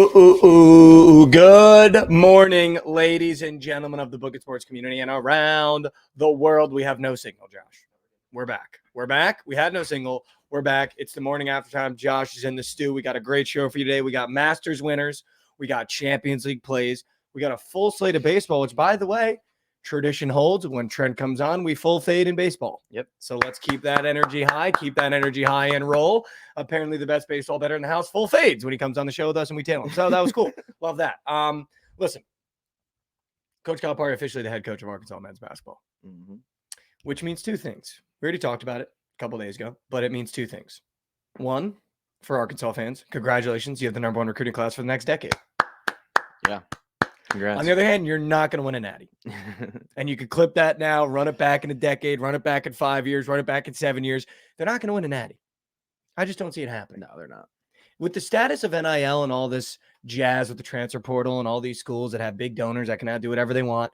Good morning, ladies and gentlemen of the Bookit sports community and around the world. We have no signal, Josh. We're back. We had no signal. We're back. It's the morning after time. Josh is in the stew. We got a great show for you today. We got Masters winners. We got Champions League plays. We got a full slate of baseball, which, by the way, tradition holds. When Trent comes on, we full fade in baseball. Yep. So let's keep that energy high. And roll. Apparently the best baseball better in the house full fades when he comes on the show with us and we tail him. So that was cool. Love that. Listen, Coach Calipari officially the head coach of Arkansas men's basketball, which means two things. We already talked about it a couple days ago, but it means two things. One, for Arkansas fans, congratulations. You have the number one recruiting class for the next decade. Yeah. Congrats. On the other hand, you're not going to win a natty. And you could clip that now, run it back in a decade, run it back in 5 years, run it back in 7 years. They're not going to win a natty. I just don't see it happening. No, they're not. With the status of NIL and all this jazz with the transfer portal and all these schools that have big donors that can now do whatever they want,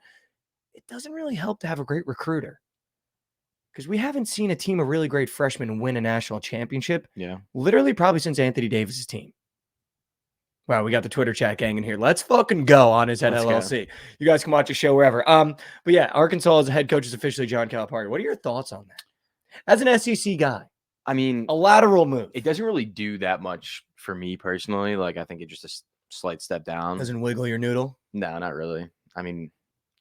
it doesn't really help to have a great recruiter. Because we haven't seen a team of really great freshmen win a national championship. Yeah. Literally probably since Anthony Davis's team. Wow, we got the Twitter chat gang in here. Let's fucking go on his head LLC. You guys can watch the show wherever. But yeah, Arkansas as a head coach is officially John Calipari. What are your thoughts on that? As an SEC guy, I mean, a lateral move. It doesn't really do that much for me personally. Like, I think it's just a slight step down. Doesn't wiggle your noodle? No, not really. I mean,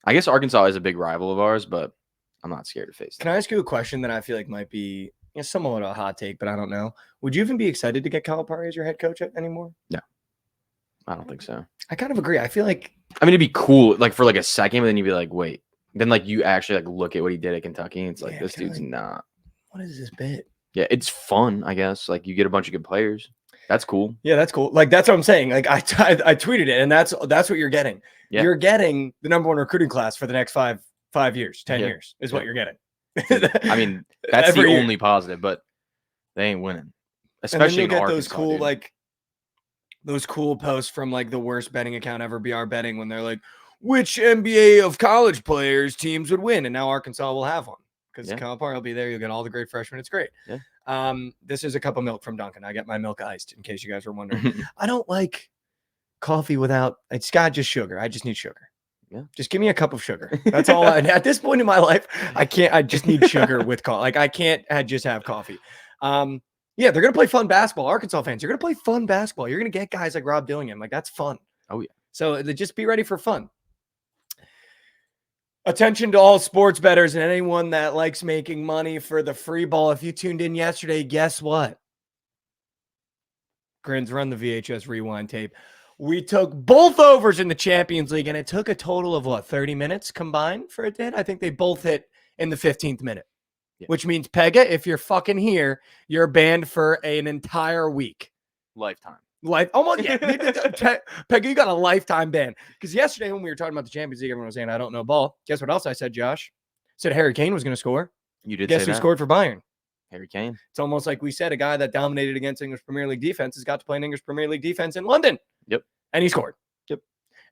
I guess Arkansas is a big rival of ours, but I'm not scared to face them. Can I ask you a question that I feel like might be somewhat of a hot take, but I don't know. Would you even be excited to get Calipari as your head coach anymore? No. I don't think so. I kind of agree. I feel like, I mean, it'd be cool, like for like a second, but then you'd be like, wait. Then like you actually like look at what he did at Kentucky, and it's like this dude's not. What is this bit? Yeah, it's fun, I guess. Like you get a bunch of good players. That's cool. Yeah, that's cool. Like that's what I'm saying. Like I tweeted it, and that's what you're getting. Yeah. You're getting the number one recruiting class for the next 5 years, 10 years is what you're getting. I mean, that's the only positive, but they ain't winning. Especially and then you in get Arkansas, those cool dude. Those cool posts from like the worst betting account ever, BR Betting, when they're like, which NBA of college players teams would win? And now Arkansas will have one because Calipari will be there. You'll get all the great freshmen. It's great. Yeah. This is a cup of milk from Dunkin'. I get my milk iced in case you guys were wondering. I don't like coffee without, it's got just sugar. I just need sugar. Yeah. Just give me a cup of sugar. That's all. At this point in my life, I just need sugar with coffee. Like I can't just have coffee. Yeah, they're going to play fun basketball. Arkansas fans, you're going to play fun basketball. You're going to get guys like Rob Dillingham. Like, that's fun. Oh, yeah. So just be ready for fun. Attention to all sports bettors and anyone that likes making money for the free ball. If you tuned in yesterday, guess what? Grins, run the VHS rewind tape. We took both overs in the Champions League, and it took a total of, 30 minutes combined for it to hit? I think they both hit in the 15th minute. Yeah. Which means, Pega, if you're fucking here, you're banned for an entire week. Lifetime. Almost, yeah. Pega, you got a lifetime ban. Because yesterday when we were talking about the Champions League, everyone was saying, I don't know ball. Guess what else I said, Josh? I said Harry Kane was going to score. You did. Guess who scored for Bayern? Harry Kane. It's almost like we said a guy that dominated against English Premier League defense has got to play an English Premier League defense in London. Yep. And he scored. Yep.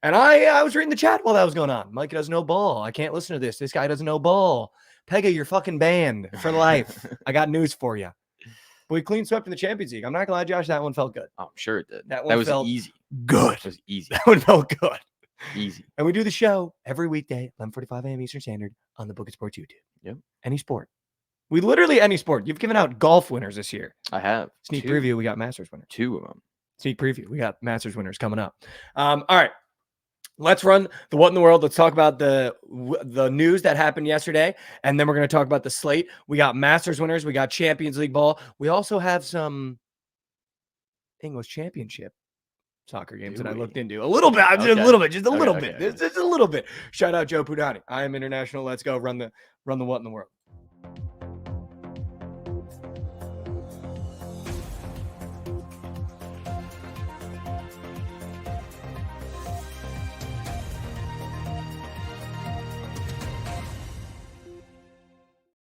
And I was reading the chat while that was going on. Mike doesn't know ball. I can't listen to this. This guy doesn't know ball. Pega, you're fucking banned for life. I got news for you. But we clean swept in the Champions League. I'm not gonna lie, Josh. That one felt good. Oh, I'm sure it did. That was easy. Good. It was easy. That one felt good. Easy. And we do the show every weekday, 11:45 a.m. Eastern Standard on the Bookit Sports YouTube. Yep. Any sport. We literally any sport. You've given out golf winners this year. I have. Sneak preview. We got Masters winners. 2 of them. Sneak preview. We got Masters winners coming up. All right. Let's run the what in the world. Let's talk about the news that happened yesterday, and then we're going to talk about the slate. We got Masters winners. We got Champions League ball. We also have some English Championship soccer games that I looked into a little bit. Just a little bit. Just a little bit. Shout out Joe Pudani. I am international. Let's go run the what in the world.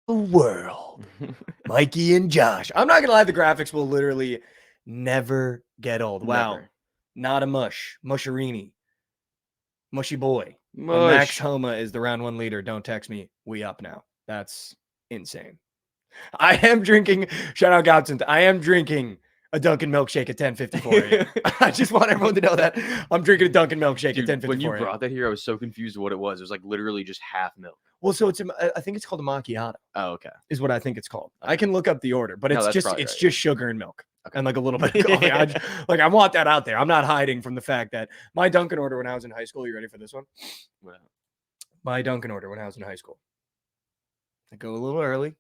World. Mikey and Josh. I'm not gonna lie, the graphics will literally never get old. Wow. Never. Not a musharini. Mushy boy. Mush. Max Homa is the round 1 leader. Don't text me. We up now. That's insane. I am drinking. Shout out Godson. I am drinking a Dunkin' milkshake at 10:54 a.m. I just want everyone to know that I'm drinking a Dunkin' milkshake Dude, at 10:54 when you a.m. brought that here, I was so confused what it was. It was like literally just half milk. Well, so I think it's called a macchiato. Oh, okay. Is what I think it's called. I can look up the order, but No, it's that's just probably it's right, just sugar and milk Okay. and like a little bit of coffee. I want that out there. I'm not hiding from the fact that my Dunkin' order when I was in high school. You ready for this one? Well, My Dunkin' order when I was in high school. I go a little early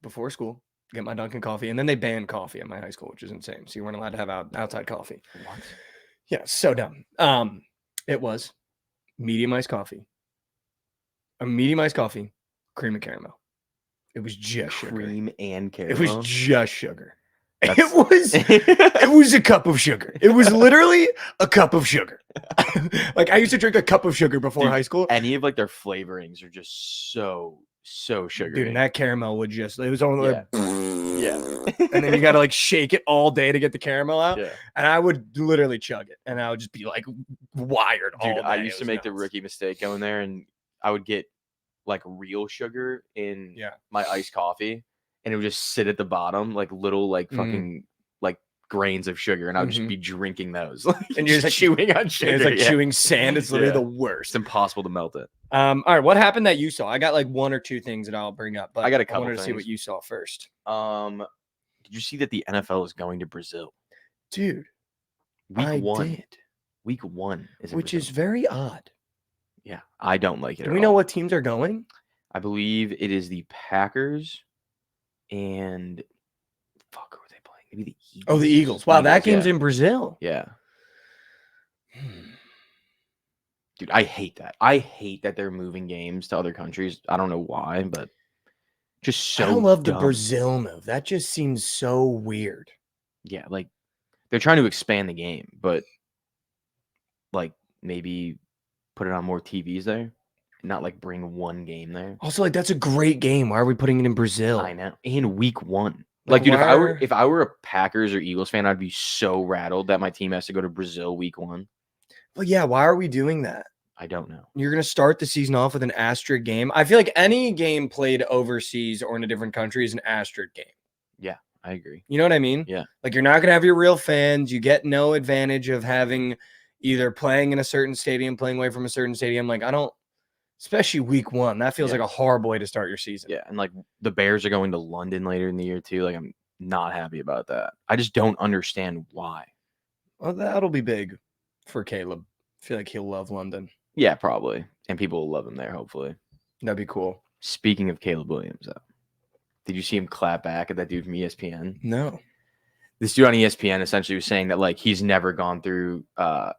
before school, get my Dunkin' coffee, and then they banned coffee at my high school, which is insane. So you weren't allowed to have outside coffee. what? Yeah, so dumb. It was medium iced coffee, a medium iced coffee, cream and caramel. It was just sugar. Cream and caramel. It was just sugar. That's- It was a cup of sugar. It was literally a cup of sugar. Like I used to drink a cup of sugar before Dude, high school. Any of like their flavorings are just so sugary. Dude, and that caramel would just, it was only like, Yeah. and then you got to like shake it all day to get the caramel out. Yeah. And I would literally chug it and I would just be like wired all Dude, day. I It used to was make the nuts. rookie mistake going there, and I would get like real sugar in Yeah. my iced coffee, and it would just sit at the bottom, like little like fucking like grains of sugar, and I would just be drinking those. And you're just chewing on sugar. It's like yeah. chewing sand. It's literally Yeah. the worst. It's impossible to melt it. All right, what happened that you saw? I got like one or two things that I'll bring up, but I got a couple wanted to see what things. you saw first. Did you see that the NFL is going to Brazil? Dude, Week I one. did. Week one is in Which is Brazil. very odd. Yeah, I don't like it. Do at we know all. what teams are going? I believe it is the Packers and fuck, who are they playing? Maybe the Eagles. Oh, the Eagles. Wow, that game's yeah. in Brazil. Yeah. Dude, I hate that. I hate that they're moving games to other countries. I don't know why, but just so I don't love the dumb. Brazil move. That just seems so weird. Yeah, like they're trying to expand the game, but like maybe put it on more TVs there, and not like bring one game there. Also, like that's a great game. Why are we putting it in Brazil? I know. And week one. Like, Like, dude, why if I were a Packers or Eagles fan, I'd be so rattled that my team has to go to Brazil week one. Well, yeah, why are we doing that? I don't know. You're going to start the season off with an asterisk game. I feel like any game played overseas or in a different country is an asterisk game. Yeah, I agree. You know what I mean? Yeah. Like you're not going to have your real fans. You get no advantage of having either playing in a certain stadium, playing away from a certain stadium. Like I don't, especially week one, that feels Yeah. like a horrible way to start your season. Yeah, and like the Bears are going to London later in the year too. Like I'm not happy about that. I just don't understand why. Well, that'll be big for Caleb. I feel like he'll love London. Yeah, probably. And people will love him there, hopefully. That'd be cool. Speaking of Caleb Williams, though, did you see him clap back at that dude from ESPN? No. This dude on ESPN essentially was saying that like he's never gone through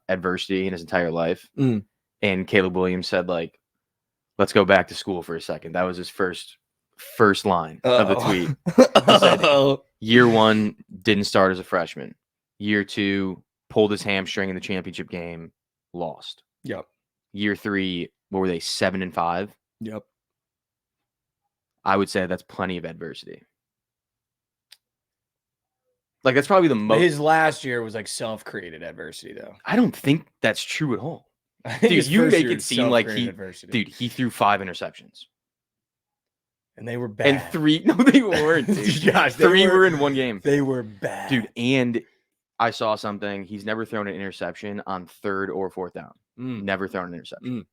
adversity in his entire life. Mm. And Caleb Williams said like, let's go back to school for a second. That was his first line of the tweet. Uh-oh. Year one, didn't start as a freshman. Year two, pulled his hamstring in the championship game, lost. Yep. Year three, what were they, 7-5? Yep. I would say that's plenty of adversity. Like that's probably the most. His last year was like self-created adversity, though. I don't think that's true at all. I think Dude, his you first make year it was seem like self-created he, adversity. dude, he threw 5 interceptions. And they were bad. And 3, no, they weren't. Dude. Josh, they 3 were in one game. They were bad. Dude, and I saw something. He's never thrown an interception on 3rd or 4th down. Never thrown an interception.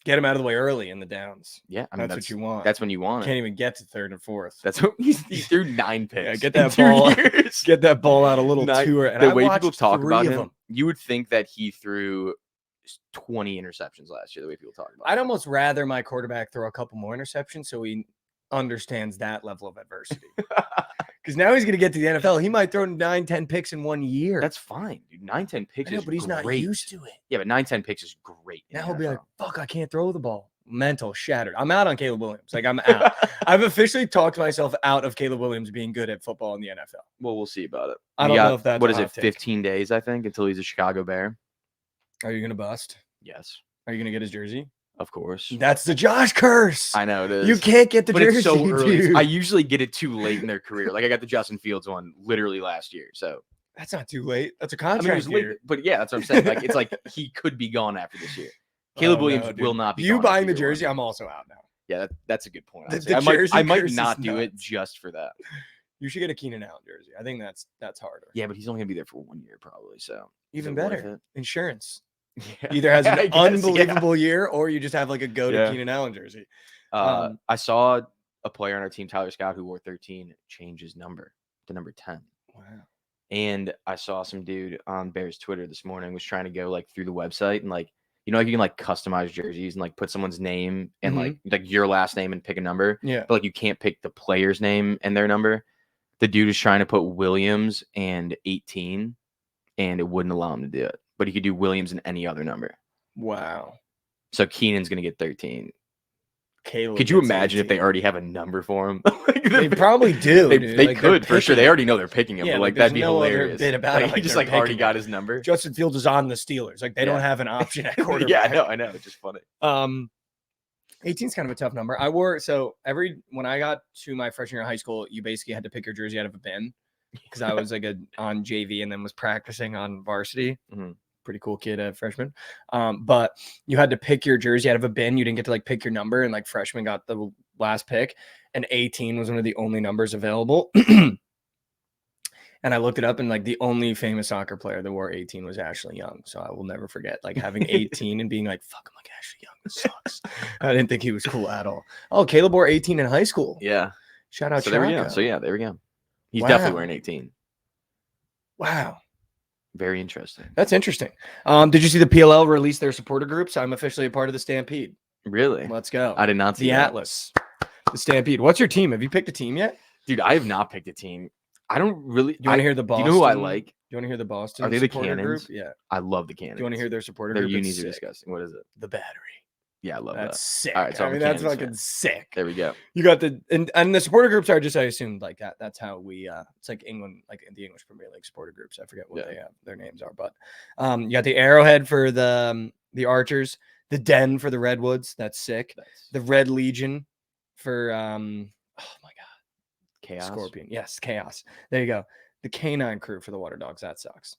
Get him out of the way early in the downs. Yeah, I mean, That's what you want. That's when you want it. Can't even get to 3rd and 4th. That's what he threw 9 picks. Yeah, get in that 2 ball. years. Get that ball out a little Nine- too early. And the I way people watched talk 3 about of him, them. you would think that he threw 20 interceptions last year. The way people talk about I'd him. almost rather my quarterback throw a couple more interceptions so he understands that level of adversity. Because now he's going to get to the NFL. He might throw 9-10 picks in 1 year. That's fine, dude. 9-10 picks I know, is but he's great. not used to it. Yeah, but 9-10 picks is great. in Now the he'll be like, NFL. fuck, I can't throw the ball. Mental shattered. I'm out on Caleb Williams. Like, I'm out. I've officially talked myself out of Caleb Williams being good at football in the NFL. Well, we'll see about it. I We don't know got- if that's what a is it? hot take. 15 days, I think, until he's a Chicago Bear. Are you going to bust? Yes, Are you going to get his jersey? of course. That's the Josh curse. I know it is. You can't get the but jersey, it's so early. dude. I usually get it too late in their career. Like I got the Justin Fields one literally last year. So That's not too late. That's a I mean, it contract was late, year. but yeah, that's what I'm saying. Like it's like he could be gone after this year. Caleb Oh, Williams no, dude. will not be. You gone buying after the year jersey? one. I'm also out now. Yeah, that's a good point. The honestly. I jersey might curse is not do it nuts. just for that. You should get a Keenan Allen jersey. I think that's harder. Yeah, but he's only gonna be there for 1 year probably. So is Even it worth better. it? Insurance. Yeah. Either has an I guess, unbelievable year, or you just have like a go to Yeah. Keenan Allen jersey. I saw a player on our team, Tyler Scott, who wore 13, change his number to number 10. Wow. And I saw some dude on Bears Twitter this morning was trying to go like through the website and like, you know, like you can like customize jerseys and like put someone's name and like your last name and pick a number. Yeah. But like you can't pick the player's name and their number. The dude is trying to put Williams and 18, and it wouldn't allow him to do it. But he could do Williams and any other number. Wow. So Keenan's gonna get 13. Caleb Could you gets imagine if 18. they already have a number for him? They probably do. They dude. they Like, they're could for sure. picking They it. already know they're picking him. Yeah, but like, like that'd there's be no other hilarious. bit about like, it, he like, just they're like already picking got it. his number. Justin Fields is on the Steelers. Like they don't have an option at quarterback. Yeah, I know. It's just funny. 18 is kind of a tough number. When I got to my freshman year of high school, you basically had to pick your jersey out of a bin because I was like on JV and then was practicing on varsity. Pretty cool kid at freshman. But you had to pick your jersey out of a bin. You didn't get to like pick your number, and like freshman got the last pick, and 18 was one of the only numbers available. And I looked it up, and like the only famous soccer player that wore 18 was Ashley Young. So I will never forget like having 18 and being like, fuck, I'm like Ashley Young. This sucks. I didn't think he was cool at all. Oh, Caleb wore 18 in high school. Yeah. Shout out So Chaco. there we go. So yeah, there we go. He's Wow. definitely wearing 18. Wow. Very interesting. That's interesting. Did you see the PLL release their supporter groups? I'm officially a part of the Stampede. Really? Let's go. I did not see the that. Atlas. The Stampede. What's your team? Have you picked a team yet? Dude, I have not picked a team. I don't really. Do you want to hear the Boston? Do you know who I like? Do you want to hear the Boston? Are they the supporter Cannons? group? Yeah. I love the Cannons. Do you want to hear their supporter Their group? unis It's are sick. disgusting. What is it? The Battery. Yeah, I love That's that. sick. All right, so I I'm a mean, that's Cannons fucking fan. sick. There we go. You got and the supporter groups are just, I assumed like that. That's how we it's like England, like the English Premier League supporter groups. I forget what their names are, but you got the Arrowhead for the Archers, the Den for the Redwoods. That's sick. The Red Legion for oh my god, Chaos. Scorpion. Yes, Chaos. There you go. The Canine Crew for the Water Dogs. That sucks.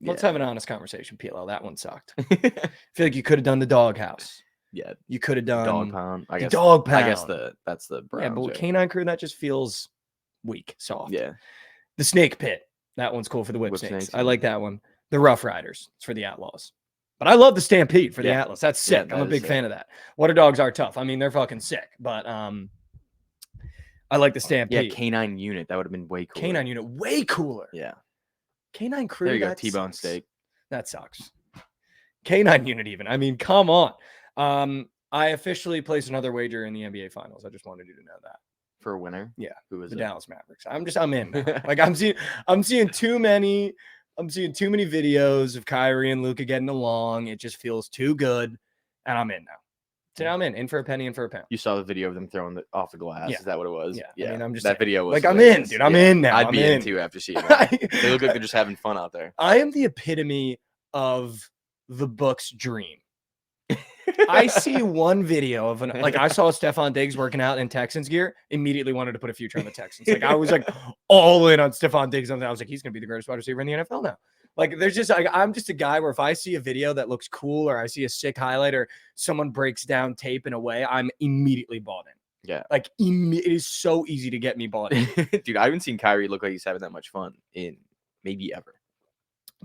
Let's have an honest conversation, PLL. That one sucked. I feel like you could have done the Doghouse. Yeah, you could have done Dog Pound. I guess Dog Pound. I guess that's the Browns, yeah, but right? Canine Crew, that just feels weak, soft. Yeah. The Snake Pit. That one's cool for the Whip Snakes. I like that one. The Rough Riders. It's for the Outlaws. But I love the Stampede for the Atlas. That's sick. I'm a big fan of that. Water Dogs are tough. I mean, they're fucking sick. But I like the Stampede. Yeah, Canine Unit. That would have been way cooler. Canine Unit, way cooler. Yeah. Canine Crew. There you go. T-bone steak. That sucks. Canine Unit, even. I mean, come on. I officially placed another wager in the NBA Finals. I just wanted you to know that. For a winner? Yeah. Who is the it? Dallas Mavericks. I'm in. Now. Like I'm seeing too many videos of Kyrie and Luka getting along. It just feels too good, and I'm in now. So now I'm in for a penny and for a pound. You saw the video of them throwing off the glass. Yeah. Is that what it was? Yeah. I mean, I'm just that video was like, I'm hilarious. in, dude. I'm in now. I'd I'm be in too after seeing that. They look like they're just having fun out there. I am the epitome of the Book's dream. I see one video of I saw Stephon Diggs working out in Texans gear, immediately wanted to put a future on the Texans. Like I was like all in on Stephon Diggs. I was like, he's gonna be the greatest wide receiver in the NFL now. Like there's just like I'm just a guy where if I see a video that looks cool or I see a sick highlight or someone breaks down tape in a way, I'm immediately bought in. Yeah. Like it is so easy to get me bought in. Dude, I haven't seen Kyrie look like he's having that much fun in maybe ever.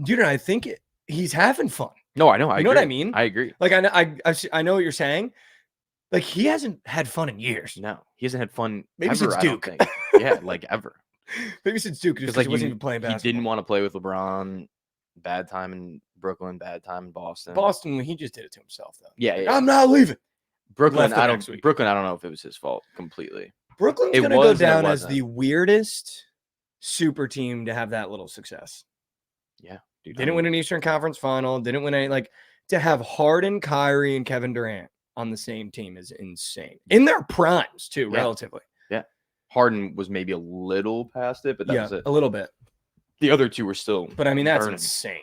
Dude, and I think he's having fun. No, I know. You know what I mean? I agree. Like I know what you're saying. Like he hasn't had fun in years. No, he hasn't had fun. Maybe ever, since Duke. I don't think. Yeah, like ever. Maybe since Duke, because like he wasn't even playing basketball. He didn't want to play with LeBron. Bad time in Brooklyn. Bad time in Boston. Boston, he just did it to himself, though. Yeah. I'm not leaving. Brooklyn, I don't know if it was his fault completely. Brooklyn's gonna go down as the weirdest super team to have that little success. Yeah. Dude, didn't win an Eastern Conference final. Didn't win any to have Harden, Kyrie, and Kevin Durant on the same team is insane. In their primes, too, relatively. Yeah. Harden was maybe a little past it, but that was it. A little bit. The other two were still. But I mean, that's burning. insane.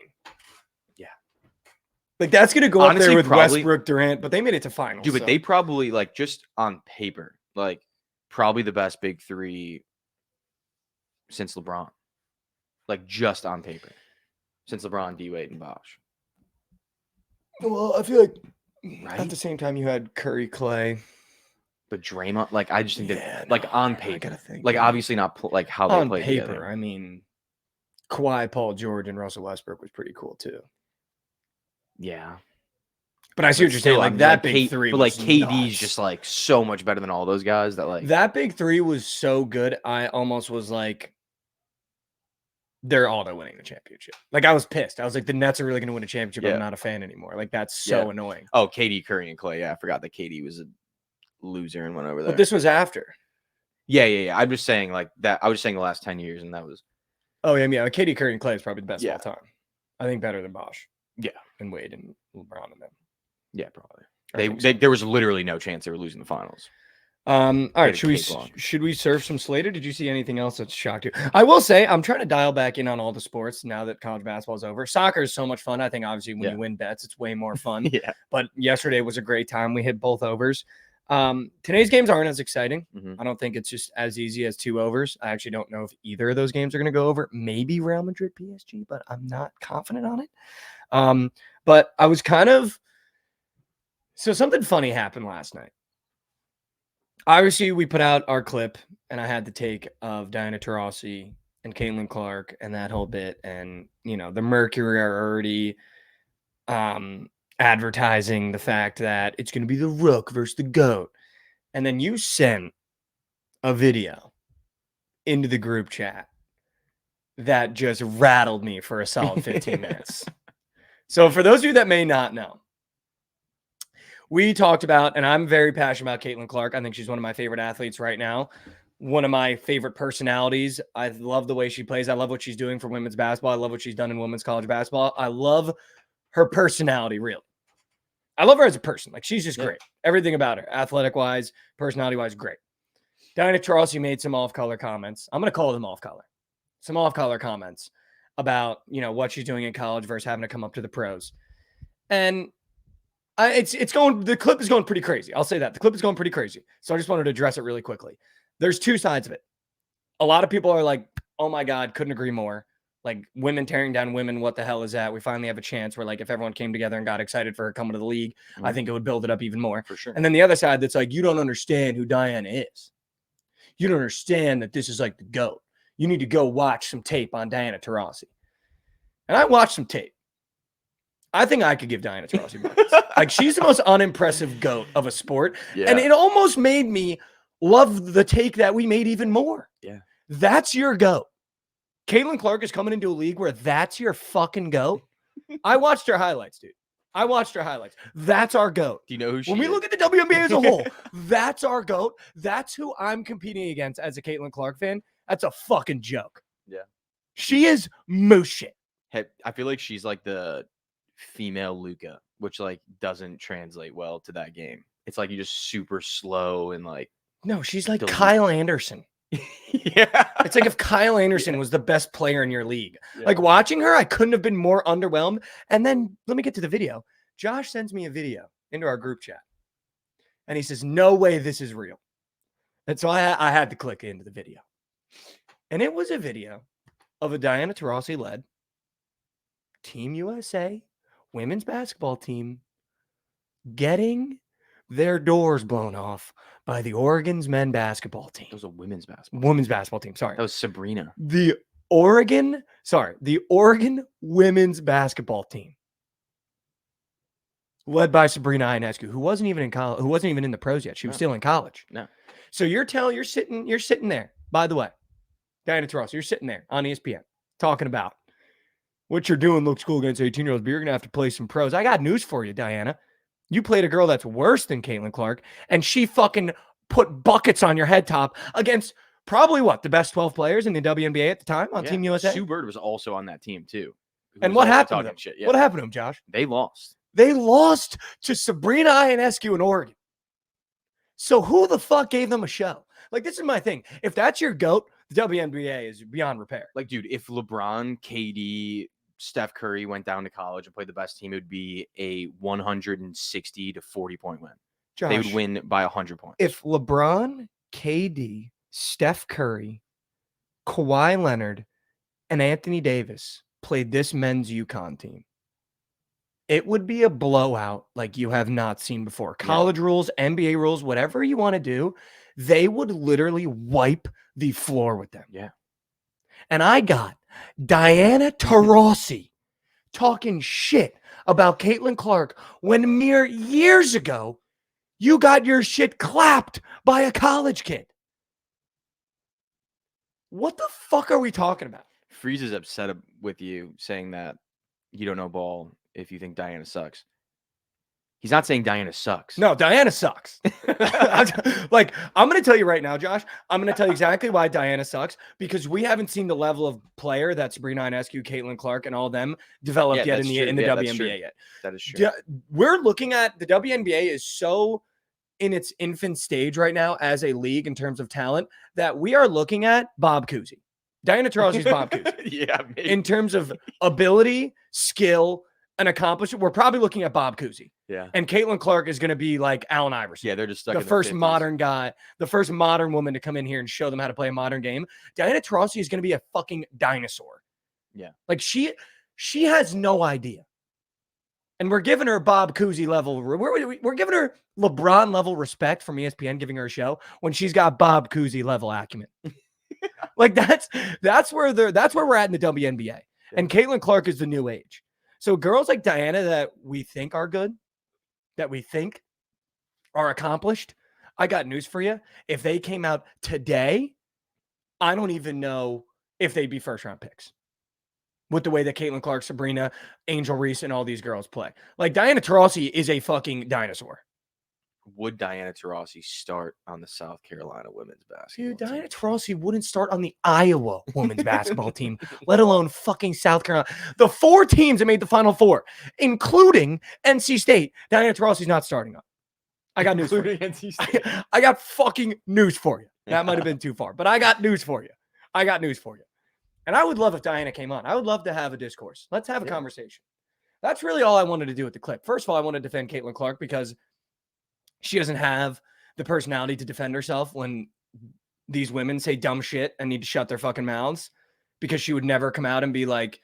Yeah. Like that's gonna go Honestly, up there with probably, Westbrook, Durant, but they made it to finals. Dude, but they probably just on paper, probably the best big three since LeBron. Just on paper. Since LeBron, D-Wade, and Bosh. Well, I feel like at the same time you had Curry, Clay, But Draymond, like, I just think Yeah, that, like, no, on I gotta paper, think, like, man. obviously not like how they On play paper, together. I mean, Kawhi, Paul George, and Russell Westbrook was pretty cool too. Yeah. But I see what you're saying. Still, I Like mean, that like big three but like was KD's nuts. just like so much better than all those guys that like That big three was so good. I almost was like, they're all winning the championship. Like I was pissed. I was like, the Nets are really going to win a championship. Yeah. I'm not a fan anymore. Like that's Yeah. so annoying. Oh, KD, Curry, and Clay. Yeah, I forgot that KD was a loser and went over there. But this was after. Yeah. I'm just saying like that. I was just saying the last 10 years, and that was. Oh yeah. KD, Curry, and Clay is probably the best of Yeah. all time. I think better than Bosh. Yeah. And Wade and LeBron and them. Yeah, probably. So. There was literally no chance they were losing the finals. All right, should we surf some Slater? Did you see anything else that shocked you? I will say I'm trying to dial back in on all the sports now that college basketball is over. Soccer is so much fun. I think obviously when you win bets, it's way more fun. Yeah. But yesterday was a great time. We hit both overs. Today's games aren't as exciting. I don't think it's just as easy as 2 overs. I actually don't know if either of those games are going to go over. Maybe Real Madrid PSG, but I'm not confident on it. But I was so something funny happened last night. Obviously, we put out our clip, and I had the take of Diana Taurasi and Caitlin Clark and that whole bit. And, the Mercury are already advertising the fact that it's going to be the Rook versus the GOAT. And then you sent a video into the group chat that just rattled me for a solid 15 minutes. So for those of you that may not know, we talked about, and I'm very passionate about Caitlin Clark. I think she's one of my favorite athletes right now. One of my favorite personalities. I love the way she plays. I love what she's doing for women's basketball. I love what she's done in women's college basketball. I love her personality, really. I love her as a person. Like, she's just great. Everything about her, athletic-wise, personality-wise, great. Diana Taurasi made some off-color comments. I'm going to call them off-color. Some off-color comments about, what she's doing in college versus having to come up to the pros. And the clip is going pretty crazy. I'll say that. The clip is going pretty crazy. So I just wanted to address it really quickly. There's 2 sides of it. A lot of people are like, oh my God, couldn't agree more. Like, women tearing down women, what the hell is that? We finally have a chance where, like, if everyone came together and got excited for her coming to the league, I think it would build it up even more. For sure. And then the other side that's like, you don't understand who Diana is. You don't understand that this is like the GOAT. You need to go watch some tape on Diana Taurasi. And I watched some tape. I think I could give Diana Taurasi buckets. Like, she's the most unimpressive GOAT of a sport. Yeah. And it almost made me love the take that we made even more. Yeah. That's your GOAT. Caitlin Clark is coming into a league where that's your fucking GOAT. I watched her highlights, dude. That's our GOAT. Do you know who she is? When we look at the WNBA as a whole, that's our GOAT. That's who I'm competing against as a Caitlin Clark fan. That's a fucking joke. Yeah. She is moose shit. I feel like she's like the female Luca, which like doesn't translate well to that game. It's like you just super slow and like. No, she's like Kyle Anderson. Yeah. It's like if Kyle Anderson was the best player in your league. Yeah. Like, watching her, I couldn't have been more underwhelmed. And then let me get to the video. Josh sends me a video into our group chat. And he says, no way this is real. And so I had to click into the video. And it was a video of a Diana Taurasi-led Team USA women's basketball team getting their doors blown off by the Oregon's men's basketball team. That was a women's basketball team. Sorry. That was Sabrina. The Oregon women's basketball team, led by Sabrina Ionescu, who wasn't even in college, who wasn't even in the pros yet. She was still in college. No. So you're sitting there, by the way, Diana Taurasi, you're sitting there on ESPN talking about what you're doing looks cool against 18-year-olds, but you're going to have to play some pros. I got news for you, Diana. You played a girl that's worse than Caitlin Clark, and she fucking put buckets on your head top against probably the best 12 players in the WNBA at the time on Team USA. Sue Bird was also on that team too. And what happened to them? Shit, What happened to them, Josh? They lost. They lost to Sabrina Ionescu in Oregon. So who the fuck gave them a show? Like, this is my thing. If that's your GOAT, the WNBA is beyond repair. Like, dude, if LeBron, KD, Steph Curry went down to college and played the best team, it would be a 160 to 40 point win. Josh, they would win by 100 points. If LeBron, KD, Steph Curry, Kawhi Leonard, and Anthony Davis played this men's UConn team, it would be a blowout like you have not seen before. Yeah. College rules, NBA rules, whatever you want to do, they would literally wipe the floor with them. Yeah. And I got Diana Taurasi talking shit about Caitlin Clark when mere years ago you got your shit clapped by a college kid. What the fuck are we talking about? Freeze is upset with you saying that you don't know ball if you think Diana sucks. He's not saying Diana sucks. No, Diana sucks. Like, I'm going to tell you right now, Josh, I'm going to tell you exactly why Diana sucks, because we haven't seen the level of player that Sabrina Ionescu, Caitlin Clark, and all of them developed yet in the WNBA yet. That is true. We're looking at the WNBA is so in its infant stage right now as a league in terms of talent that we are looking at Bob Cousy. Diana Taurasi's Bob Cousy. Yeah, maybe. In terms of ability, skill, and accomplishment, we're probably looking at Bob Cousy. Yeah. And Caitlin Clark is going to be like Allen Iverson. Yeah, they're just stuck the in first the 50s. modern guy, the first modern woman to come in here and show them how to play a modern game. Diana Taurasi is going to be a fucking dinosaur. Yeah. Like she has no idea. And we're giving her Bob Cousy level. We're giving her LeBron level respect from ESPN, giving her a show when she's got Bob Cousy level acumen. Like that's where we're at in the WNBA. Yeah. And Caitlin Clark is the new age. So girls like Diana that we think are good, that we think are accomplished, I got news for you. If they came out today, I don't even know if they'd be first round picks. With the way that Caitlin Clark, Sabrina, Angel Reese, and all these girls play. Like, Diana Taurasi is a fucking dinosaur. Would Diana Taurasi start on the South Carolina women's basketball Dude, Diana team? Taurasi wouldn't start on the Iowa women's basketball team, let alone fucking South Carolina. The 4 teams that made the Final Four, including NC State, Diana Taurasi's not starting up. I got news for you. NC State. I got fucking news for you. That might have been too far, but I got news for you. And I would love if Diana came on. I would love to have a discourse. Let's have a conversation. That's really all I wanted to do with the clip. First of all, I want to defend Caitlin Clark because she doesn't have the personality to defend herself when these women say dumb shit and need to shut their fucking mouths, because she would never come out and be like,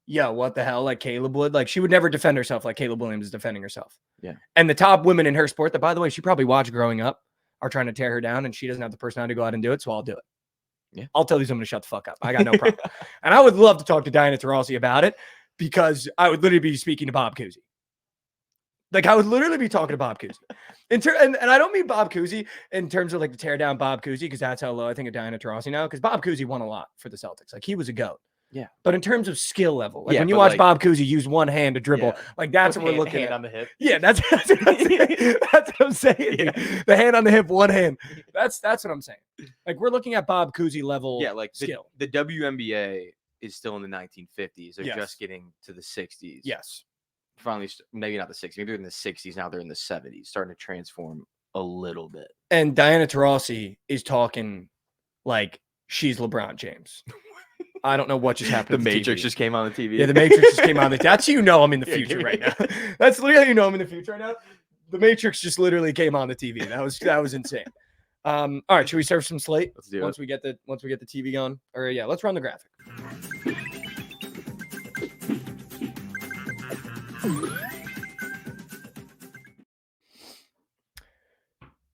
yo, what the hell? Like Caleb would. Like, she would never defend herself like Caleb Williams is defending herself. Yeah. And the top women in her sport that, by the way, she probably watched growing up are trying to tear her down, and she doesn't have the personality to go out and do it, so I'll do it. Yeah. I'll tell these women to shut the fuck up. I got no problem. And I would love to talk to Diana Taurasi about it, because I would literally be speaking to Bob Cousy. Like, I would literally be talking to Bob Cousy. And I don't mean Bob Cousy in terms of like to tear down Bob Cousy, because that's how low I think of Diana Taurasi now, because Bob Cousy won a lot for the Celtics. Like, he was a GOAT. Yeah. But in terms of skill level, like when you watch Bob Cousy use one hand to dribble, like that's what we're looking at. Hand on the hip. Yeah, that's what I'm saying. Yeah. The hand on the hip, one hand. That's what I'm saying. Like, we're looking at Bob Cousy level skill. The WNBA is still in the 1950s. They're just getting to the 60s. Yes. Finally, maybe not the 60s. Maybe they're in the 60s. Now they're in the 70s, starting to transform a little bit. And Diana Taurasi is talking like she's LeBron James. I don't know what just happened. The Matrix just came on the TV. Yeah, the Matrix just came on the. That's how I'm in the future right now. That's literally I'm in the future right now. The Matrix just literally came on the TV. That was insane. All right, should we serve some slate? Let's do once we get the TV going. Or yeah, let's run the graphic.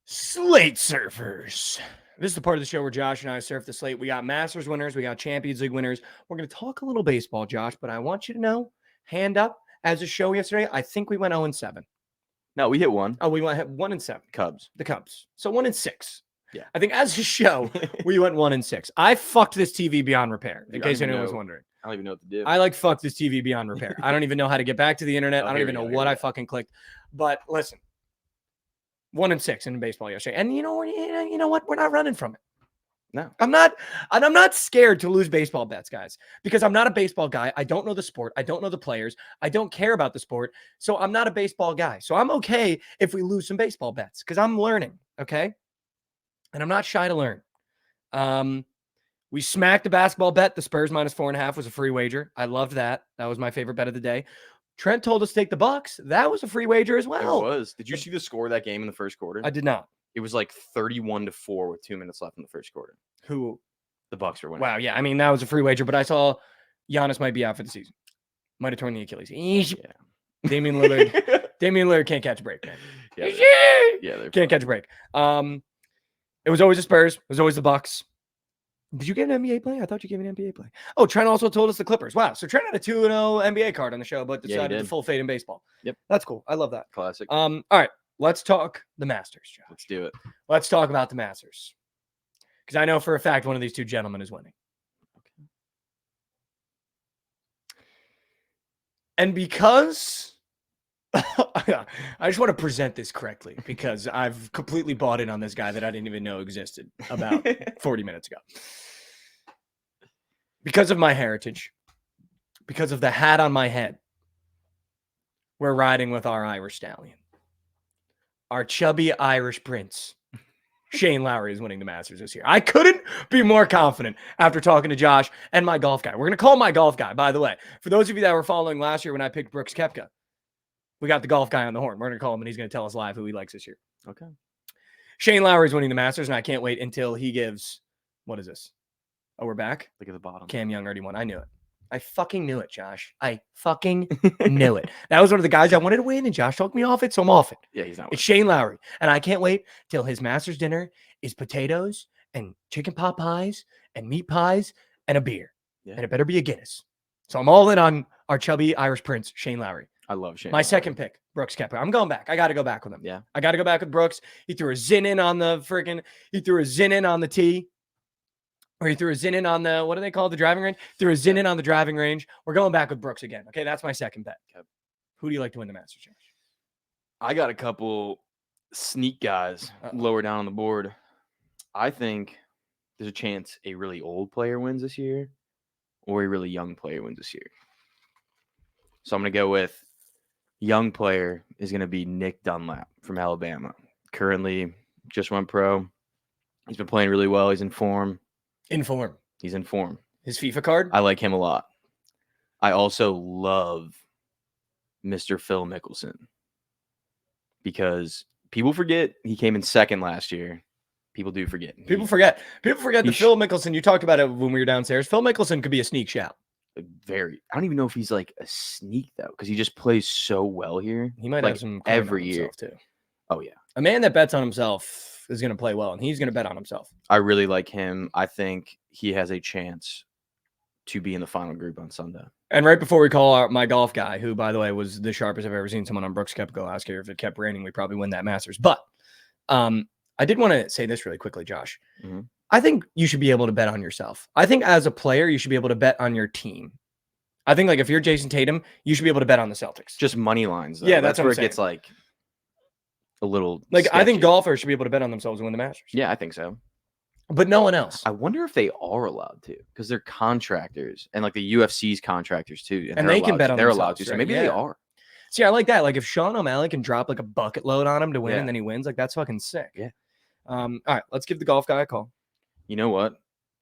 Slate surfers. This is the part of the show where Josh and I surf the slate. We got Masters winners. We got Champions League winners. We're going to talk a little baseball, Josh, but I want you to know, hand up, as a show yesterday, I think we went 0-7. No, we hit 1. Oh, we went 1-7. Cubs. The Cubs. So 1-6. Yeah. I think as a show, we went 1-6. I fucked this TV beyond repair, in case anyone was wondering. I don't even know what to do. I fucked this TV beyond repair. I don't even know how to get back to the internet. I don't even know what I fucking clicked. But listen, 1-6 in baseball yesterday. And you know what? We're not running from it. No. I'm not scared to lose baseball bets, guys, because I'm not a baseball guy. I don't know the sport. I don't know the players. I don't care about the sport. So I'm not a baseball guy. So I'm okay if we lose some baseball bets, because I'm learning. Okay. And I'm not shy to learn. We smacked the basketball bet. The Spurs -4.5 was a free wager. I loved that. That was my favorite bet of the day. Trent told us to take the Bucks. That was a free wager as well. It was. Did you see the score of that game in the first quarter? I did not. It was like 31-4 with 2 minutes left in the first quarter. Who? The Bucks were winning. Wow. Yeah. I mean, that was a free wager, but I saw Giannis might be out for the season. Might have torn the Achilles. Yeah. Damian Lillard can't catch a break, man. Yeah, Can't catch a break. It was always the Spurs. It was always the Bucks. Did you get an NBA play? I thought you gave an NBA play. Oh, Trent also told us the Clippers. Wow. So Trent had a 2-0 NBA card on the show, but decided to full fade in baseball. Yep. That's cool. I love that. Classic. All right. Let's talk the Masters, Josh. Let's do it. Let's talk about the Masters. Because I know for a fact one of these two gentlemen is winning. Okay. And because I just want to present this correctly because I've completely bought in on this guy that I didn't even know existed about 40 minutes ago. Because of my heritage, because of the hat on my head, we're riding with our Irish stallion. Our chubby Irish prince, Shane Lowry, is winning the Masters this year. I couldn't be more confident after talking to Josh and my golf guy. We're going to call my golf guy, by the way. For those of you that were following last year when I picked Brooks Koepka, we got the golf guy on the horn. We're going to call him, and he's going to tell us live who he likes this year. Okay. Shane Lowry is winning the Masters, and I can't wait until he gives – what is this? Oh, we're back? Look at the bottom. Cam Young already won. I knew it. I fucking knew it, Josh. I fucking knew it. That was one of the guys I wanted to win, and Josh talked me off it, so I'm off it. Yeah, he's not winning. It's Shane Lowry, and I can't wait till his Masters dinner is potatoes and chicken pot pies and meat pies and a beer. Yeah. And it better be a Guinness. So I'm all in on our chubby Irish prince, Shane Lowry. I love Shane. My second pick, Brooks Koepka. I'm going back. I got to go back with him. Yeah. I got to go back with Brooks. He threw a zin in on the tee. Or he threw a zin in on the, what do they call it, the driving range? Threw a zin in on the driving range. We're going back with Brooks again. Okay, that's my second bet. Okay. Who do you like to win the Masters, Josh? I got a couple sneak guys lower down on the board. I think there's a chance a really old player wins this year or a really young player wins this year. So I'm going to go with young player is going to be Nick Dunlap from Alabama. Currently just went pro. He's been playing really well. He's in form. He's in form. His FIFA card? I like him a lot. I also love Mr. Phil Mickelson because people forget he came in second last year. People do forget. People forget that Phil Mickelson, you talked about it when we were downstairs. Phil Mickelson could be a sneak shout. I don't even know if he's like a sneak though, because he just plays so well here. He might have some every year too. Oh yeah. A man that bets on himself is going to play well, and he's going to bet on himself. I really like him. I think he has a chance to be in the final group on Sunday. And right before we call my golf guy, who, by the way, was the sharpest I've ever seen someone on Brooks Koepka last year. If it kept raining, we'd probably win that Masters. But I did want to say this really quickly, Josh. Mm-hmm. I think you should be able to bet on yourself. I think as a player, you should be able to bet on your team. I think, like, if you're Jason Tatum, you should be able to bet on the Celtics. Just money lines, though. Yeah, that's where it gets, like, a little like sketchy. I think golfers should be able to bet on themselves and win the Masters. Yeah, I think so. But no one else. I wonder if they are allowed to, because they're contractors, and like the UFC's contractors too, and they can bet on they're themselves. Allowed to, so maybe they are. See, I like that. Like if Sean O'Malley can drop like a bucket load on him to win, and then he wins, like that's fucking sick. Yeah. All right, let's give the golf guy a call. You know what?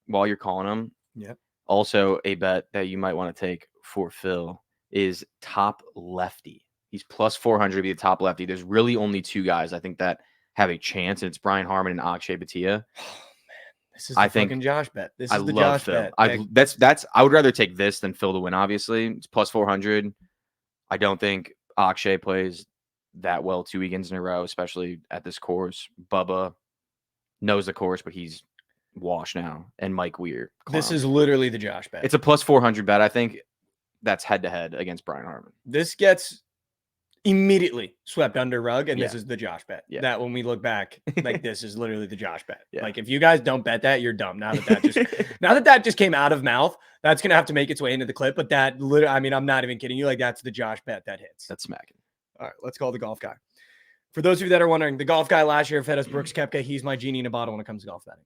While you're calling him, also a bet that you might want to take for Phil is top lefty. He's plus 400 to be the top lefty. There's really only two guys I think that have a chance, and it's Brian Harman and Akshay Bhatia. Oh man, this is the fucking Josh bet. This is the Josh bet. I would rather take this than Phil to win. Obviously, it's plus 400. I don't think Akshay plays that well 2 weekends in a row, especially at this course. Bubba knows the course, but he's washed now. And Mike Weir. This is literally the Josh bet. It's a plus 400 bet. I think that's head to head against Brian Harman. This gets immediately swept under rug, and this is the Josh bet. Yeah. That when we look back, like this is literally the Josh bet. Yeah. Like if you guys don't bet that, you're dumb. Now that just came out of mouth, that's gonna have to make its way into the clip. But that literally, I mean, I'm not even kidding you. Like that's the Josh bet that hits. That's smacking. All right, let's call the golf guy. For those of you that are wondering, the golf guy last year fed us Brooks Koepka. He's my genie in a bottle when it comes to golf betting.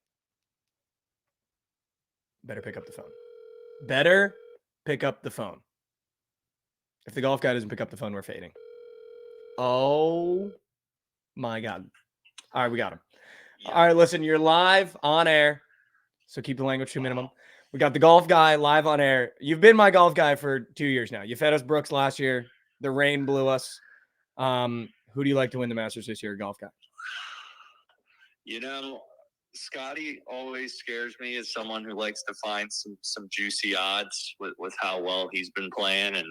Better pick up the phone. Better pick up the phone. If the golf guy doesn't pick up the phone, we're fading. Oh my God. All right, we got him. All right, listen, you're live on air, so keep the language to minimum. We got the golf guy live on air. You've been my golf guy for 2 years now. You fed us Brooks last year. The rain blew us. Who do you like to win the Masters this year, golf guy? You know, Scotty always scares me as someone who likes to find some juicy odds with how well he's been playing. And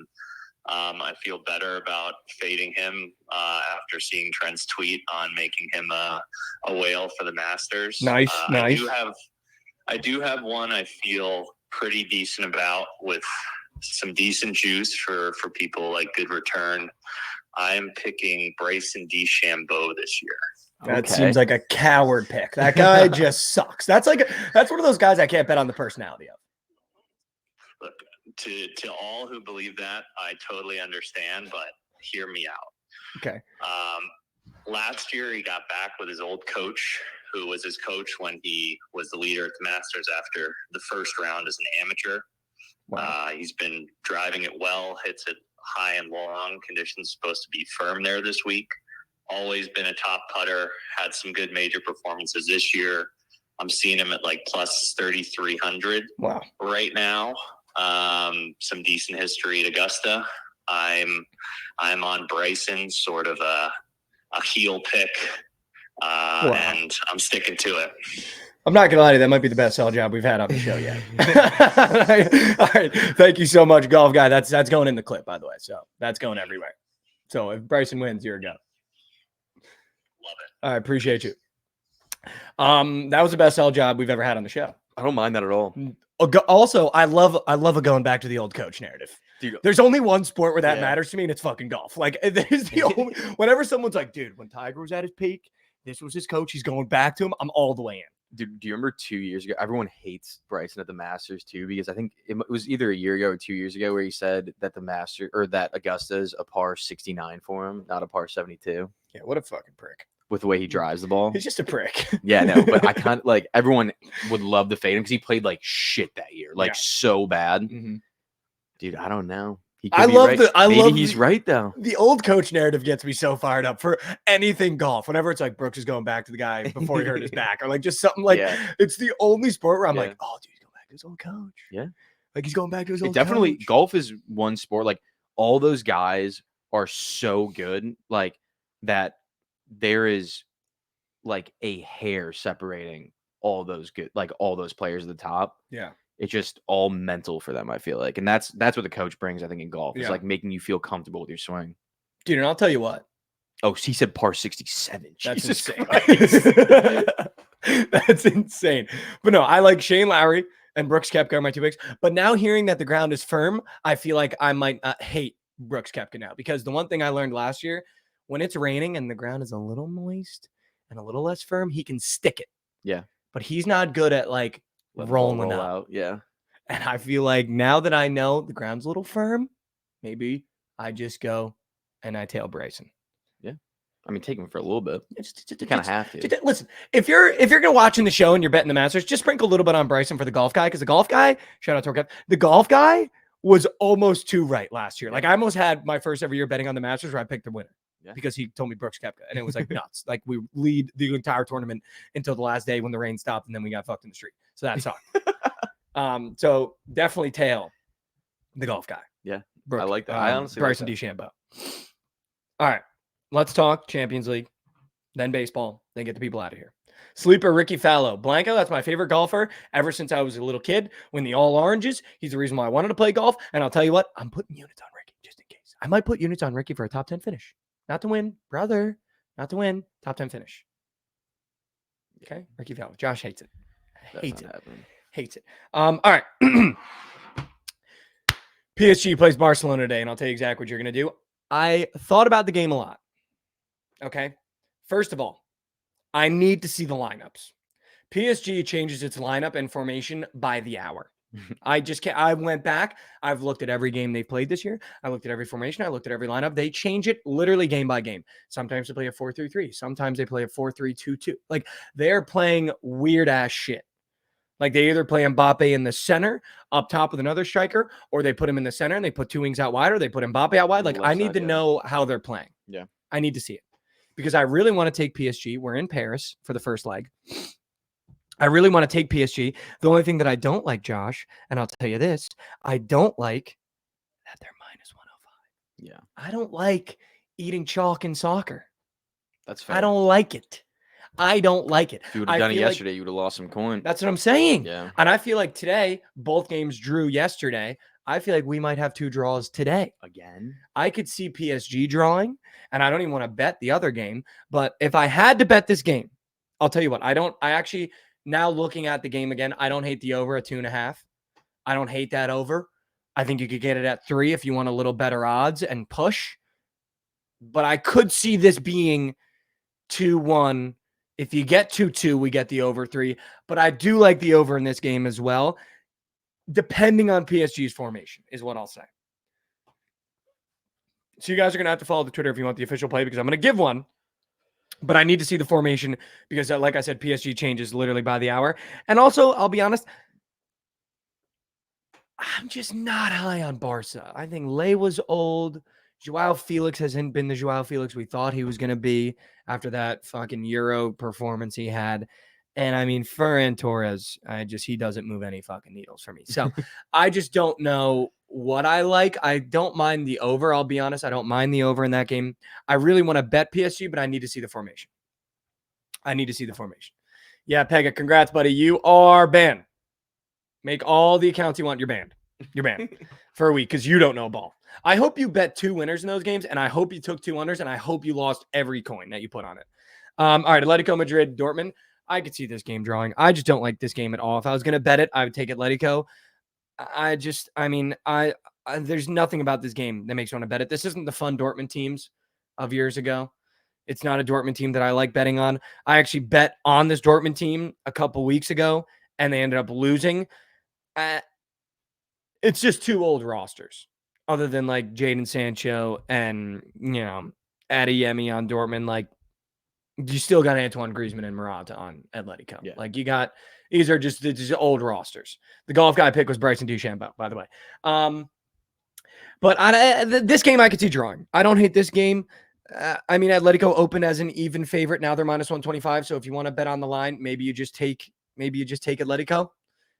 I feel better about fading him after seeing Trent's tweet on making him a whale for the Masters. Nice. I do have one I feel pretty decent about with some decent juice for people like good return. I'm picking Bryson DeChambeau this year. That seems like a coward pick. That guy just sucks. That's one of those guys I can't bet on the personality of. Look, to all who believe that, I totally understand, but hear me out. Okay. Last year, he got back with his old coach, who was his coach when he was the leader at the Masters after the first round as an amateur. Wow. He's been driving it well, hits it high and long. Conditions supposed to be firm there this week. Always been a top putter. Had some good major performances this year. I'm seeing him at like plus 3,300 right now. Some decent history at Augusta. I'm on Bryson, sort of a heel pick, and I'm sticking to it. I'm not gonna lie to you, that might be the best sell job we've had on the show yet. All right, thank you so much, Golf Guy. That's going in the clip, by the way. So that's going everywhere. So if Bryson wins, you're a go. Love it. I appreciate you. That was the best sell job we've ever had on the show. I don't mind that at all. Also, I love a going back to the old coach narrative. Dude, there's only one sport where that matters to me, and it's fucking golf. Like, there's the only whenever someone's like, dude, when Tiger was at his peak, this was his coach. He's going back to him. I'm all the way in. Dude, do you remember 2 years ago? Everyone hates Bryson at the Masters too, because I think it was either a year ago or 2 years ago where he said that that Augusta's a par 69 for him, not a par 72. Yeah, what a fucking prick. With the way he drives the ball. He's just a prick. Yeah, no, but I kind of like everyone would love to fade him because he played like shit that year, like so bad. Mm-hmm. Dude, I don't know. He's right though. The old coach narrative gets me so fired up for anything golf. Whenever it's like Brooks is going back to the guy before he hurt his back, or like just something like it's the only sport where I'm like, oh, dude, he's going back to his old coach. Yeah, like he's going back to his old. Definitely, coach. Golf is one sport. Like all those guys are so good, like that. There is like a hair separating all those players at the top. Yeah. It's just all mental for them, I feel like. And that's what the coach brings, I think, in golf. It's like making you feel comfortable with your swing. Dude, and I'll tell you what. Oh, he said par 67. That's Jesus insane. That's insane. But no, I like Shane Lowry and Brooks Koepka are my two picks. But now hearing that the ground is firm, I feel like I might hate Brooks Koepka now. Because the one thing I learned last year, when it's raining and the ground is a little moist and a little less firm, he can stick it. Yeah. But he's not good at like rolling out. Yeah. And I feel like now that I know the ground's a little firm, maybe I just go and I tail Bryson. Yeah. I mean, take him for a little bit. You kind of have to. Listen, if you're gonna watching the show and you're betting the Masters, just sprinkle a little bit on Bryson for the golf guy, because the golf guy, shout out to our guy, the golf guy was almost too right last year. Like I almost had my first ever year betting on the Masters where I picked the winner. Yeah. Because he told me Brooks Koepka, and it was like nuts. Like we lead the entire tournament until the last day when the rain stopped, and then we got fucked in the street. So that sucked. So definitely tail the golf guy. Yeah, I like that. I honestly Bryson like DeChambeau. All right, let's talk Champions League, then baseball, then get the people out of here. Sleeper Ricky Fallow. Blanco, that's my favorite golfer ever since I was a little kid. When the all oranges, he's the reason why I wanted to play golf. And I'll tell you what, I'm putting units on Ricky just in case. I might put units on Ricky for a top 10 finish. Not to win, brother. Not to win. Top 10 finish. Okay? Ricky Fallow. Josh hates it. Hates it. All right. PSG plays Barcelona today, and I'll tell you exactly what you're going to do. I thought about the game a lot. Okay? First of all, I need to see the lineups. PSG changes its lineup and formation by the hour. I just can't. I went back. I've looked at every game they played this year. I looked at every formation. I looked at every lineup. They change it literally game by game. Sometimes they play a 4-3-3. Sometimes they play a 4-3-2-2. Like they're playing weird ass shit. Like they either play Mbappe in the center up top with another striker, or they put him in the center and they put two wings out wide, or they put Mbappe out wide. Like I need to know how they're playing. Yeah, I need to see it because I really want to take PSG. We're in Paris for the first leg. I really want to take PSG. The only thing that I don't like, Josh, and I'll tell you this, I don't like that they're minus 105. Yeah. I don't like eating chalk in soccer. That's fair. I don't like it. I don't like it. If you would have done it yesterday, you would have lost some coin. That's what I'm saying. Yeah. And I feel like today, both games drew yesterday. I feel like we might have 2 draws today. Again? I could see PSG drawing, and I don't even want to bet the other game. But if I had to bet this game, I'll tell you what, I actually, now looking at the game again, I don't hate the over at 2.5. I don't hate that over. I think you could get it at 3 if you want a little better odds and push. But I could see this being 2-1. If you get 2-2, we get the over 3. But I do like the over in this game as well, depending on PSG's formation, is what I'll say. So you guys are going to have to follow the Twitter if you want the official play, because I'm going to give one. But I need to see the formation because, like I said, PSG changes literally by the hour. And also, I'll be honest, I'm just not high on Barca. I think Ley was old. Joao Felix hasn't been the Joao Felix we thought he was going to be after that fucking Euro performance he had. And I mean, Ferran Torres, he doesn't move any fucking needles for me. So I just don't know what I like. I don't mind the over. I'll be honest. I don't mind the over in that game. I really want to bet PSG, but I need to see the formation. Yeah, Pega, congrats, buddy. You are banned. Make all the accounts you want. You're banned. For a week because you don't know ball. I hope you bet 2 winners in those games, and I hope you took 2 unders, and I hope you lost every coin that you put on it. All right, Atletico Madrid, Dortmund. I could see this game drawing. I just don't like this game at all. If I was going to bet it, I would take Atletico. There's nothing about this game that makes me want to bet it. This isn't the fun Dortmund teams of years ago. It's not a Dortmund team that I like betting on. I actually bet on this Dortmund team a couple weeks ago, and they ended up losing. It's just 2 old rosters, other than like Jadon Sancho and, Adeyemi on Dortmund. Like, you still got Antoine Griezmann and Morata on Atletico. Yeah. Like, these are just old rosters. The golf guy pick was Bryson DeChambeau, by the way. But this game I could see drawing. I don't hate this game. Atletico opened as an even favorite. Now they're minus 125. So if you want to bet on the line, maybe you just take Atletico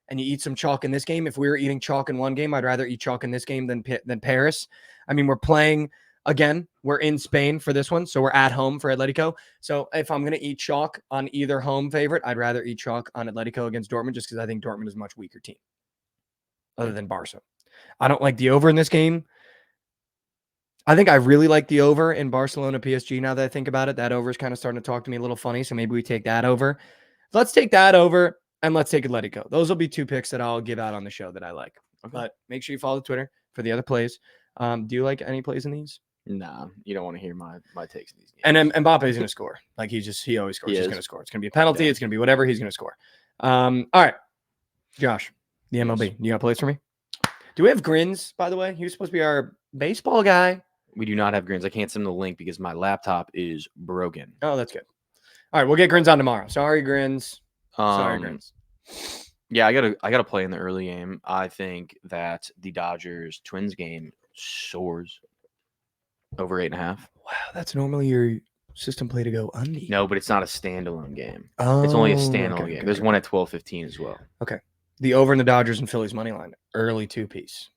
and you eat some chalk in this game. If we were eating chalk in one game, I'd rather eat chalk in this game than Paris. I mean, we're playing again. We're in Spain for this one, so we're at home for Atletico. So if I'm going to eat chalk on either home favorite, I'd rather eat chalk on Atletico against Dortmund, just because I think Dortmund is a much weaker team, other than Barca. I don't like the over in this game. I think I really like the over in Barcelona PSG. Now that I think about it, that over is kind of starting to talk to me a little funny. So maybe we take that over. Let's take that over. And let's take Atletico. Those will be 2 picks that I'll give out on the show that I like. Okay. But make sure you follow the Twitter for the other plays. Do you like any plays in these? Nah, you don't want to hear my takes in these games. And Mbappe's going to score. Like, he always scores. He's going to score. It's going to be a penalty. Yeah. It's going to be whatever. He's going to score. All right. Josh, the MLB. Yes. You got plays for me? Do we have Grins, by the way? He was supposed to be our baseball guy. We do not have Grins. I can't send the link because my laptop is broken. Oh, that's good. All right. We'll get Grins on tomorrow. Sorry, Grins. Yeah, I gotta play in the early game. I think that the Dodgers Twins game soars over 8.5. Wow, that's normally your system play to go under. No, but it's not a standalone game. It's only a standalone game. There's one at 12:15 as well. Okay. The over in the Dodgers and Phillies money line, early 2-piece.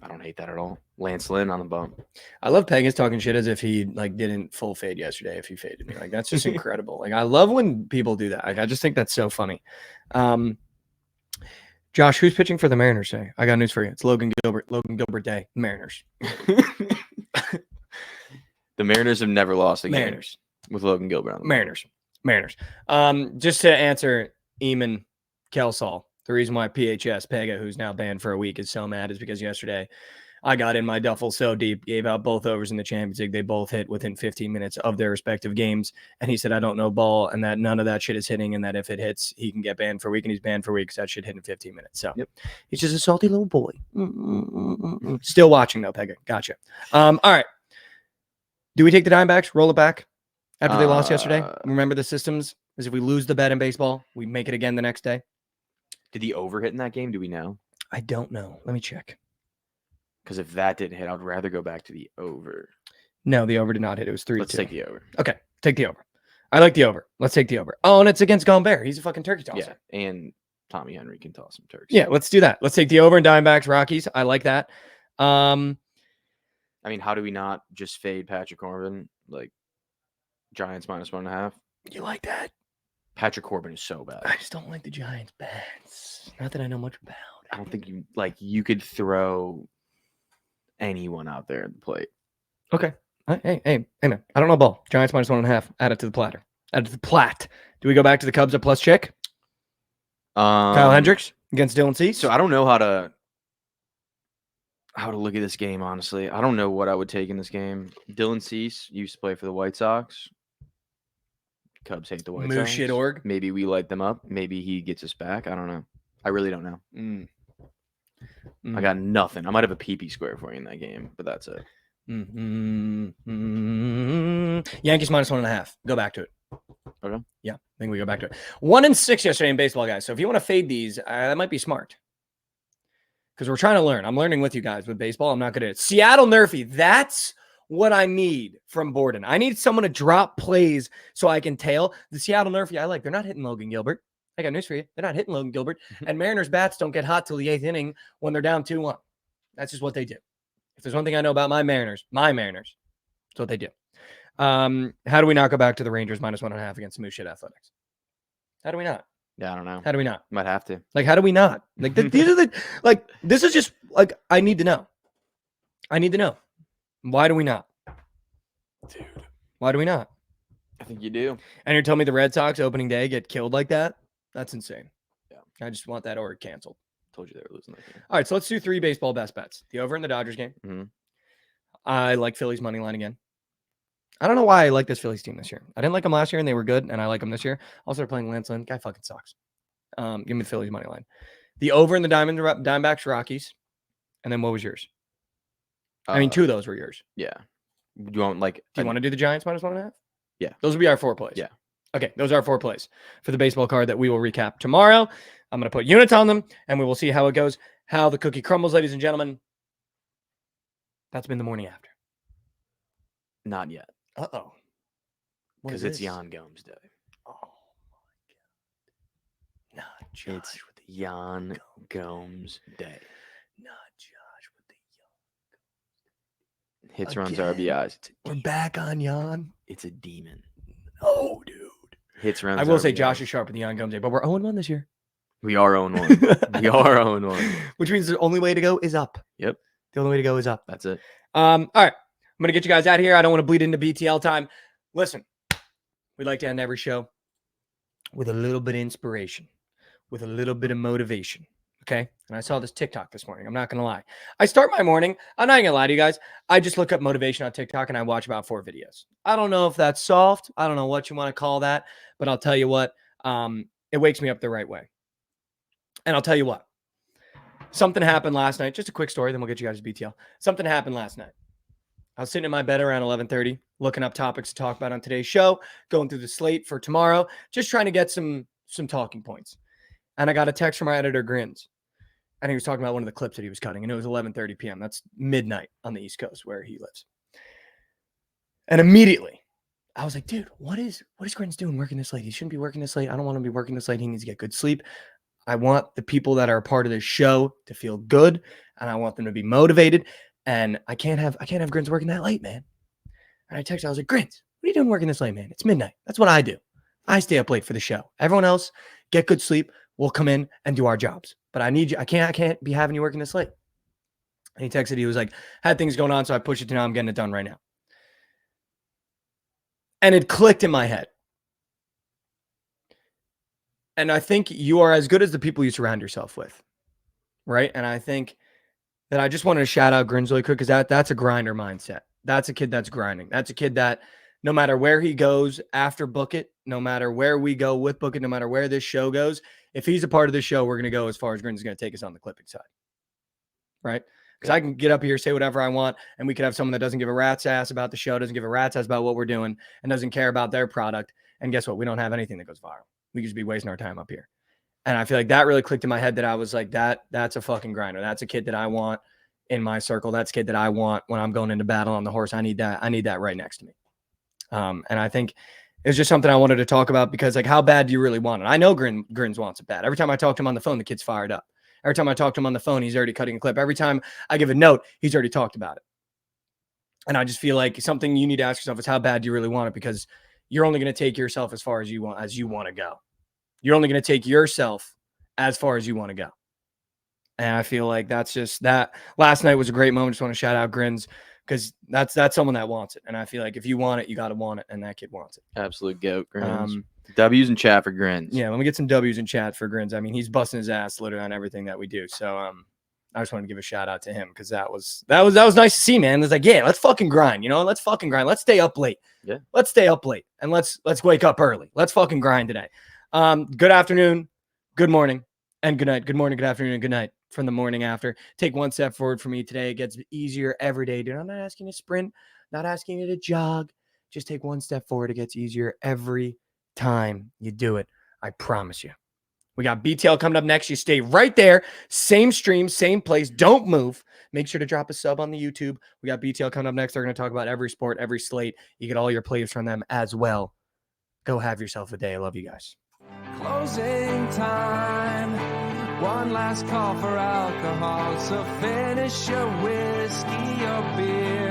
I don't hate that at all. Lance Lynn on the bump. I love Pegas talking shit as if he didn't full fade yesterday. If he faded me, that's just incredible. I love when people do that. I just think that's so funny. Josh, who's pitching for the Mariners today? I got news for you. It's Logan Gilbert. Logan Gilbert Day. Mariners. The Mariners have never lost a game with Logan Gilbert on the Mariners. Just to answer Eamon Kelsall. The reason why PHS Pega, who's now banned for a week, is so mad is because yesterday I got in my duffel so deep, gave out both overs in the Champions League. They both hit within 15 minutes of their respective games. And he said, I don't know ball, and that none of that shit is hitting, and that if it hits, he can get banned for a week, and he's banned for a week because that shit hit in 15 minutes. So He's just a salty little boy. Still watching, though, Pega. Gotcha. All right. Do we take the Diamondbacks, roll it back after they lost yesterday? Remember the systems? Is if we lose the bet in baseball, we make it again the next day. Did the over hit in that game? Do we know? I don't know. Let me check. Because if that didn't hit, I'd rather go back to the over. No, the over did not hit. It was 3-2. Let's take the over. Okay, take the over. I like the over. Let's take the over. Oh, and it's against Gambert. He's a fucking turkey tosser. Yeah, and Tommy Henry can toss some turkeys. Yeah, let's do that. Let's take the over in Diamondbacks, Rockies. I like that. I mean, how do we not just fade Patrick Corbin? Giants minus 1.5. You like that? Patrick Corbin is so bad. I just don't like the Giants' bats. Not that I know much about I don't think you could throw anyone out there at the plate. Okay. Hey, man. I don't know ball. Giants -1.5. Add it to the platter. Add it to the plat. Do we go back to the Cubs at plus chick? Kyle Hendricks against Dylan Cease? So I don't know how to look at this game, honestly. I don't know what I would take in this game. Dylan Cease used to play for the White Sox. Cubs hate the White Moo Sox. shit org. Maybe we light them up. Maybe he gets us back. I don't know. I really don't know. I got nothing. I might have a PP square for you in that game, but that's it. Yankees -1.5. Go back to it. Okay. Yeah, I think we go back to it. 1-6 yesterday in baseball, guys. So if you want to fade these, that might be smart. Because we're trying to learn. I'm learning with you guys with baseball. I'm not good at it. Seattle Nerfy. That's what I need from Borden. I need someone to drop plays so I can tail. The Seattle Nerfy I like. They're not hitting Logan Gilbert. I got news for you. They're not hitting Logan Gilbert. And Mariners bats don't get hot till the 8th inning when they're down 2-1. That's just what they do. If there's one thing I know about my Mariners, that's what they do. How do we not go back to the Rangers -1.5 against Moo shit Athletics? How do we not? Yeah, I don't know. How do we not? Might have to. Like, how do we not? Like, these are the, like, this is just, like, I need to know. I need to know. Why do we not? Dude. Why do we not? I think you do. And you're telling me the Red Sox opening day get killed like that? That's insane. Yeah. I just want that org canceled. Told you they were losing that game. All right, so let's do 3 baseball best bets. The over in the Dodgers game. Mm-hmm. I like Phillies money line again. I don't know why I like this Phillies team this year. I didn't like them last year, and they were good, and I like them this year. Also, they're playing Lance Lynn. Guy fucking sucks. Give me the Phillies money line. The over in the Diamondbacks Rockies. And then what was yours? I mean, 2 of those were yours. Yeah. Do you want do you want to do the Giants -1.5? Yeah. Those will be our 4 plays. Yeah. Okay, those are our 4 plays for the baseball card that we will recap tomorrow. I'm going to put units on them, and we will see how it goes, how the cookie crumbles, ladies and gentlemen. That's been the morning after. Not yet. Uh-oh. Because it's Jan Gomes Day. Oh, my God. Not Josh It's with the Jan Gomes Day. Not Josh with the Hits, runs, Again. RBIs. We're back on Jan. It's a demon. Oh, dude. Hits, runs, I will say RBIs. Josh is sharp with the Jan Gomes Day, but we're 0-1 this year. We are 0-1. We are 0-1. Which means the only way to go is up. Yep. The only way to go is up. That's it. All right. I'm going to get you guys out of here. I don't want to bleed into BTL time. Listen, we'd like to end every show with a little bit of inspiration, with a little bit of motivation. Okay. And I saw this TikTok this morning. I'm not going to lie. I start my morning. I'm not going to lie to you guys. I just look up motivation on TikTok and I watch about 4 videos. I don't know if that's soft. I don't know what you want to call that, but I'll tell you what, it wakes me up the right way. And I'll tell you what, something happened last night. Just a quick story. Then we'll get you guys to BTL. Something happened last night. I was sitting in my bed around 11:30, looking up topics to talk about on today's show, going through the slate for tomorrow, just trying to get some talking points. And I got a text from our editor, Grins. And he was talking about one of the clips that he was cutting. And it was 11:30 p.m. That's midnight on the East Coast where he lives. And immediately, I was like, dude, what is Grins doing working this late? He shouldn't be working this late. I don't want to be working this late. He needs to get good sleep. I want the people that are a part of this show to feel good, and I want them to be motivated. And I can't have Grins working that late, man. And I texted, I was like, Grins, what are you doing working this late, man? It's midnight. That's what I do. I stay up late for the show. Everyone else, get good sleep. We'll come in and do our jobs. But I need you. I can't be having you working this late. And he texted, he was like, had things going on, so I pushed it to now. I'm getting it done right now. And it clicked in my head. And I think you are as good as the people you surround yourself with, right? And I think that I just wanted to shout out Grins really quick because that's a grinder mindset. That's a kid that's grinding. That's a kid that no matter where he goes after Bookit, no matter where we go with Bookit, no matter where this show goes, if he's a part of this show, we're going to go as far as Grins is going to take us on the clipping side, right? Because I can get up here, say whatever I want, and we could have someone that doesn't give a rat's ass about the show, doesn't give a rat's ass about what we're doing, and doesn't care about their product. And guess what? We don't have anything that goes viral. We could just be wasting our time up here. And I feel like that really clicked in my head that I was like, that's a fucking grinder. That's a kid that I want in my circle. That's a kid that I want when I'm going into battle on the horse. I need that right next to me. And I think it's just something I wanted to talk about because, like, how bad do you really want it? I know Grins wants it bad. Every time I talk to him on the phone, the kid's fired up. Every time I talk to him on the phone, he's already cutting a clip. Every time I give a note, he's already talked about it. And I just feel like something you need to ask yourself is how bad do you really want it? Because you're only going to take yourself as far as you want to go. You're only going to take yourself as far as you want to go. And I feel like that's just that. Last night was a great moment. Just want to shout out Grins because that's someone that wants it. And I feel like if you want it, you got to want it. And that kid wants it. Absolute goat, Grins. W's in chat for Grins. Yeah, let me get some W's in chat for Grins. I mean, he's busting his ass literally on everything that we do. So I just wanted to give a shout out to him because that was nice to see, man. It's like, yeah, let's fucking grind, let's fucking grind. Let's stay up late. Yeah. Let's stay up late and let's wake up early. Let's fucking grind today. Good afternoon, good morning, and good night. Good morning, good afternoon, and good night from the morning after. Take one step forward for me today. It gets easier every day, dude. I'm not asking you to sprint, not asking you to jog. Just take one step forward. It gets easier every time you do it. I promise you. We got BTL coming up next. You stay right there. Same stream, same place. Don't move. Make sure to drop a sub on the YouTube. We got BTL coming up next. They're going to talk about every sport, every slate. You get all your plays from them as well. Go have yourself a day. I love you guys. Closing time. One last call for alcohol. So finish your whiskey or beer.